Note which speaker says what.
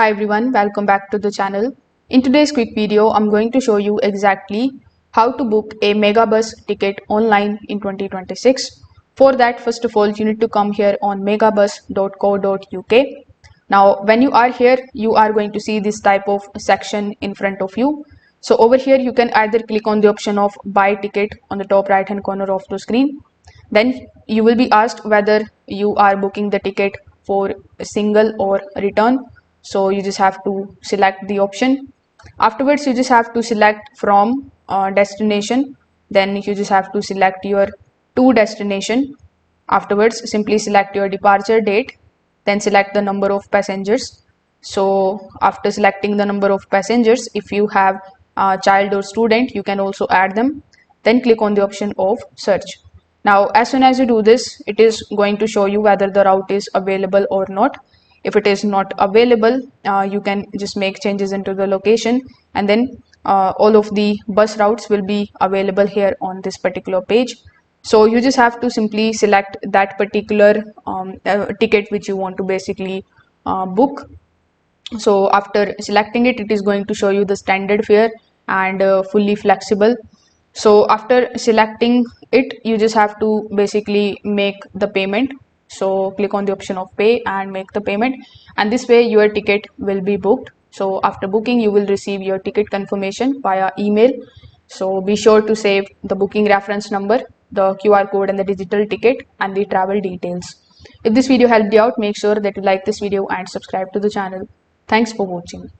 Speaker 1: Hi everyone, welcome back to the channel. In today's quick video, I'm going to show you exactly how to book a Megabus ticket online in 2026. For that, first of all, you need to come here on megabus.co.uk. Now, when you are here, you are going to see this type of section in front of you. So over here, you can either click on the option of buy ticket on the top right hand corner of the screen. Then you will be asked whether you are booking the ticket for a single or return. So you just have to select the option. Afterwards, you just have to select from destination. Then you just have to select your to destination. Afterwards, simply select your departure date. Then select the number of passengers. So after selecting the number of passengers, if you have a child or student, you can also add them. Then click on the option of search. Now, as soon as you do this, it is going to show you whether the route is available or not. If it is not available, you can just make changes into the location, and then all of the bus routes will be available here on this particular page. So you just have to simply select that particular ticket which you want to basically book. So after selecting it, it is going to show you the standard fare and fully flexible. So after selecting it, you just have to basically make the payment. So click on the option of pay and make the payment, and this way your ticket will be booked. So after booking, you will receive your ticket confirmation via email. So be sure to save the booking reference number, the QR code and the digital ticket, and the travel details. If this video helped you out, make sure that you like this video and subscribe to the channel. Thanks for watching.